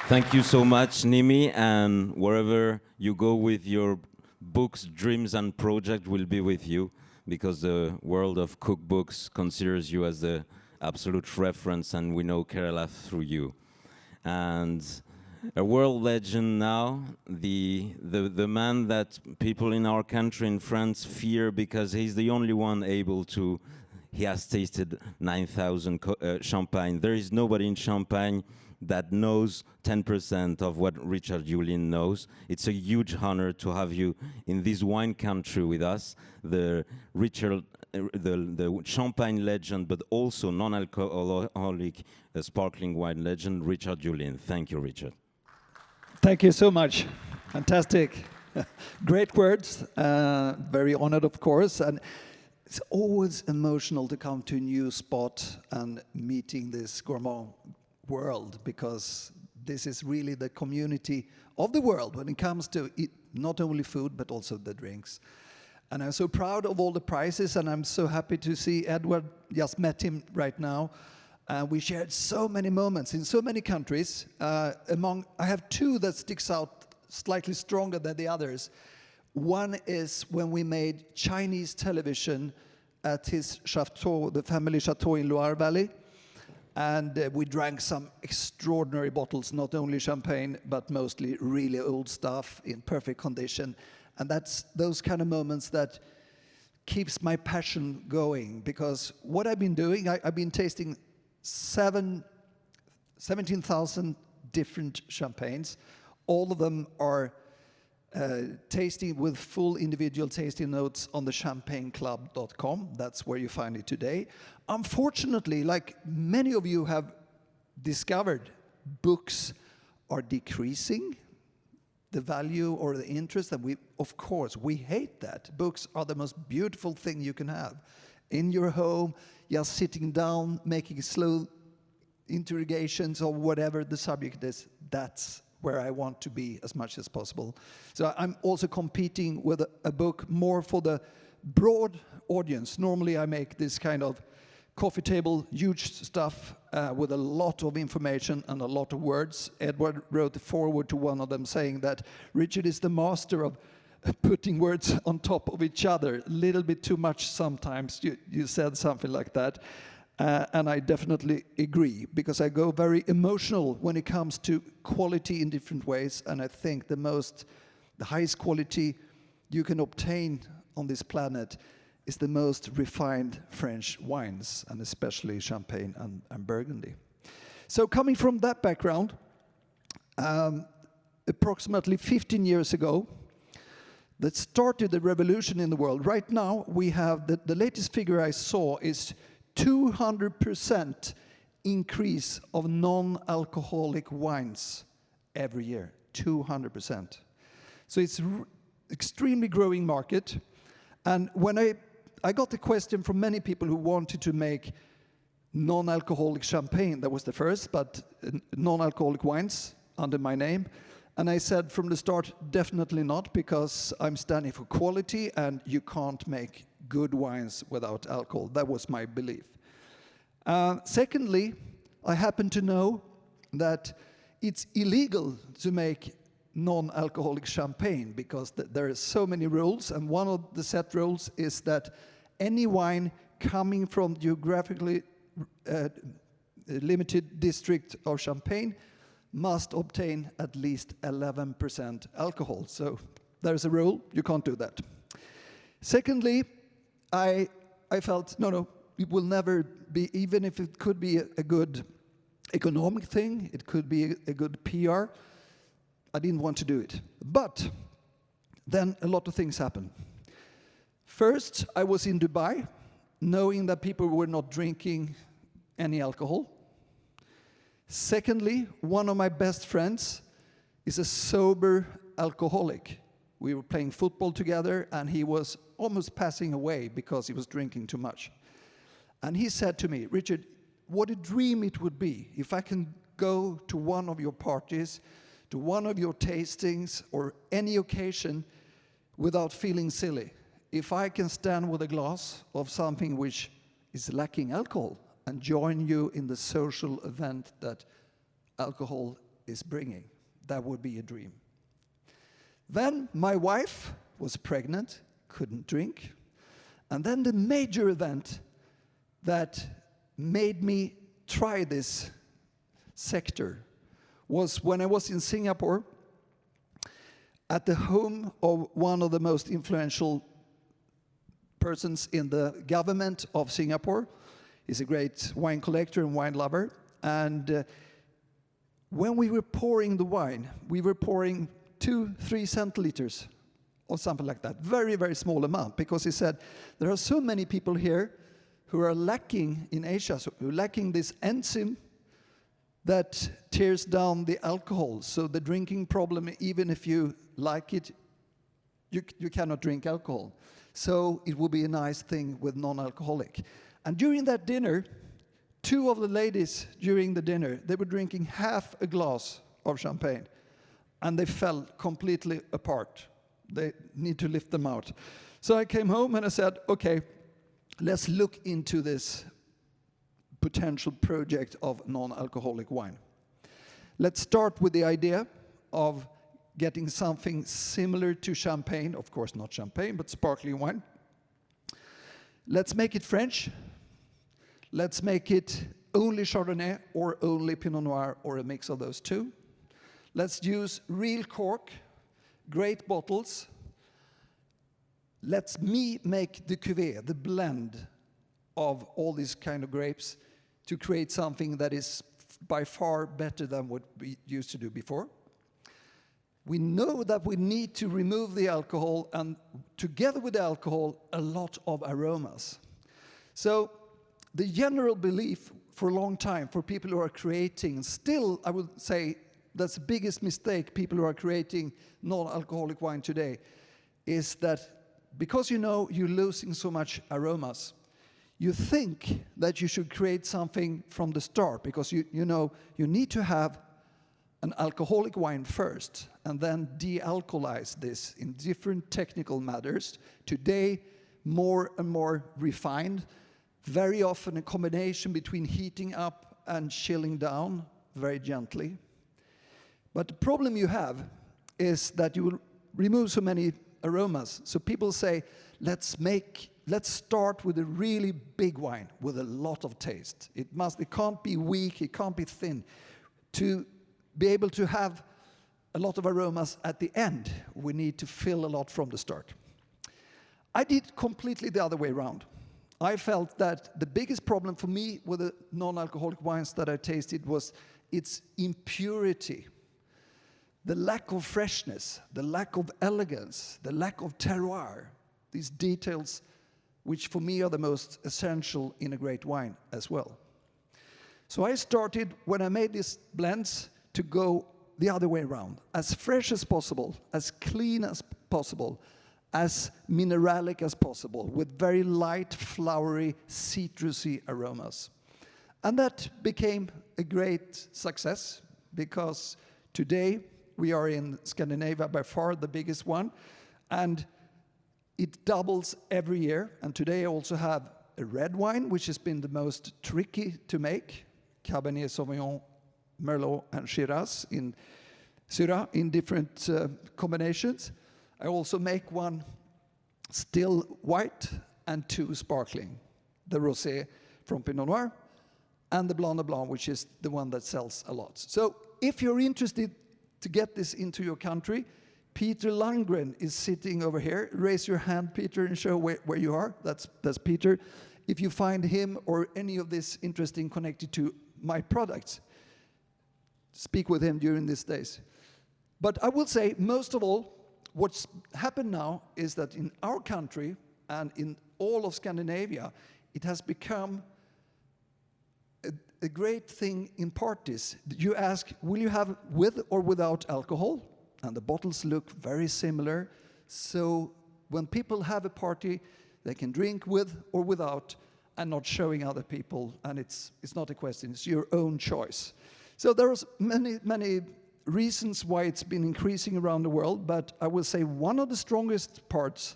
Thank you so much, Nimi, and wherever you go with your books, dreams, and project will be with you, because the world of cookbooks considers you as the absolute reference, and we know Kerala through you. And a world legend now, the man that people in our country, in France, fear because he's the only one able to. He has tasted 9,000 champagne. There is nobody in Champagne that knows 10% of what Richard Juhlin knows. It's a huge honor to have you in this wine country with us, the Champagne legend, but also non-alcoholic sparkling wine legend, Richard Juhlin. Thank you, Richard. Thank you so much. Fantastic. Great words. Very honored, of course. And it's always emotional to come to a new spot and meeting this gourmand world, because this is really the community of the world when it comes to not only food, but also the drinks. And I'm so proud of all the prizes, and I'm so happy to see Edward. Just met him right now. We shared so many moments in so many countries. I have two that sticks out slightly stronger than the others. One is when we made Chinese television at his chateau, the family chateau in Loire Valley. And we drank some extraordinary bottles, not only champagne, but mostly really old stuff in perfect condition. And that's those kind of moments that keeps my passion going. Because what I've been doing, I've been tasting 17,000 different champagnes. All of them are tasting with full individual tasting notes on the champagneclub.com. That's where you find it today. Unfortunately, like many of you have discovered, books are decreasing the value or the interest, and of course, we hate that. Books are the most beautiful thing you can have. In your home, just sitting down, making slow interrogations or whatever the subject is, that's where I want to be as much as possible. So I'm also competing with a book more for the broad audience. Normally I make this kind of coffee table, huge stuff with a lot of information and a lot of words. Edward wrote a foreword to one of them saying that Richard is the master of putting words on top of each other. A little bit too much sometimes. You said something like that. And I definitely agree, because I go very emotional when it comes to quality in different ways. And I think the highest quality you can obtain on this planet is the most refined French wines, and especially Champagne and Burgundy. So coming from that background, approximately 15 years ago, that started a revolution in the world. Right now, we have the latest figure I saw is 200% increase of non-alcoholic wines every year. 200%. So it's extremely growing market. And when I got the question from many people who wanted to make non-alcoholic champagne, that was the first, but non-alcoholic wines under my name. And I said from the start, definitely not, because I'm standing for quality and you can't make good wines without alcohol. That was my belief. Secondly, I happen to know that it's illegal to make non-alcoholic champagne, because there are so many rules, and one of the set rules is that any wine coming from geographically limited district of Champagne must obtain at least 11% alcohol. So there's a rule, you can't do that. Secondly, I felt, no, it will never be, even if it could be a good economic thing, it could be a good PR, I didn't want to do it. But then a lot of things happened. First, I was in Dubai, knowing that people were not drinking any alcohol. Secondly, one of my best friends is a sober alcoholic. We were playing football together, and he was almost passing away because he was drinking too much. And he said to me, Richard, what a dream it would be if I can go to one of your parties, to one of your tastings, or any occasion without feeling silly. If I can stand with a glass of something which is lacking alcohol and join you in the social event that alcohol is bringing. That would be a dream. Then my wife was pregnant, couldn't drink. And then the major event that made me try this sector was when I was in Singapore at the home of one of the most influential persons in the government of Singapore. He's a great wine collector and wine lover. And when we were pouring the wine, we were pouring 2-3 centiliters or something like that. Very, very small amount, because he said, there are so many people here who are lacking in Asia, so who are lacking this enzyme that tears down the alcohol. So the drinking problem, even if you like it, you cannot drink alcohol. So it would be a nice thing with non-alcoholic. And during that dinner, 2 of the ladies during the dinner, they were drinking half a glass of champagne, and they fell completely apart. They need to lift them out. So I came home and I said, okay, let's look into this potential project of non-alcoholic wine. Let's start with the idea of getting something similar to champagne, of course not champagne, but sparkling wine. Let's make it French. Let's make it only Chardonnay or only Pinot Noir or a mix of those two. Let's use real cork, great bottles. Let me make the cuvée, the blend of all these kind of grapes, to create something that is by far better than what we used to do before. We know that we need to remove the alcohol, and together with the alcohol, a lot of aromas. So the general belief for a long time for people who are creating, still I would say that's the biggest mistake people who are creating non-alcoholic wine today, is that because you know you're losing so much aromas, you think that you should create something from the start, because you know you need to have an alcoholic wine first and then de-alcoholize this in different technical matters. Today, more and more refined, very often a combination between heating up and chilling down very gently. But the problem you have is that you will remove so many aromas. So people say, let's start with a really big wine with a lot of taste. It can't be weak, it can't be thin. To be able to have a lot of aromas at the end, we need to fill a lot from the start. I did completely the other way around. I felt that the biggest problem for me with the non-alcoholic wines that I tasted was its impurity, the lack of freshness, the lack of elegance, the lack of terroir, these details which for me are the most essential in a great wine as well. So I started, when I made these blends, to go the other way around, as fresh as possible, as clean as possible, as mineralic as possible, with very light, flowery, citrusy aromas. And that became a great success, because today we are in Scandinavia, by far the biggest one, and it doubles every year. And today I also have a red wine, which has been the most tricky to make, Cabernet Sauvignon, Merlot, and Shiraz in Syrah in different combinations. I also make one still white and 2 sparkling, the Rosé from Pinot Noir and the Blanc de Blanc, which is the one that sells a lot. So if you're interested to get this into your country, Peter Lundgren is sitting over here. Raise your hand, Peter, and show where you are. That's Peter. If you find him or any of this interesting connected to my products, speak with him during these days. But I will say, most of all, what's happened now is that in our country and in all of Scandinavia, it has become a great thing in parties. You ask, will you have with or without alcohol? And the bottles look very similar. So when people have a party, they can drink with or without and not showing other people. And it's not a question, it's your own choice. So there's many reasons why it's been increasing around the world, but I will say one of the strongest parts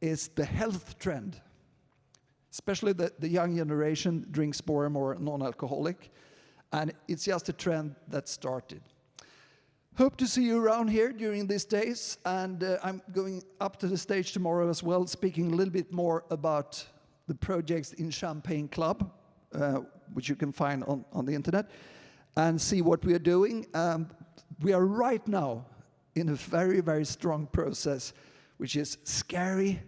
is the health trend. Especially the young generation drinks more and more non-alcoholic, and it's just a trend that started. Hope to see you around here during these days, and I'm going up to the stage tomorrow as well, speaking a little bit more about the projects in Champagne Club, which you can find on the internet, and see what we are doing. We are right now in a very, very strong process, which is scary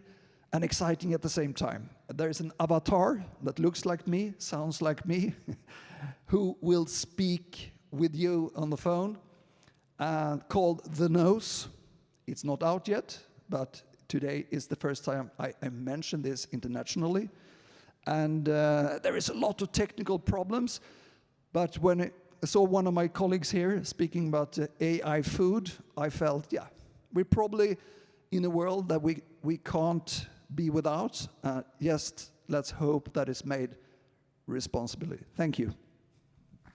and exciting at the same time. There is an avatar that looks like me, sounds like me, who will speak with you on the phone, called The Nose. It's not out yet, but today is the first time I mention this internationally. And there is a lot of technical problems, but when I saw one of my colleagues here speaking about AI food, I felt, yeah, we're probably in a world that we can't be without. Yes, let's hope that it's made responsibly. Thank you.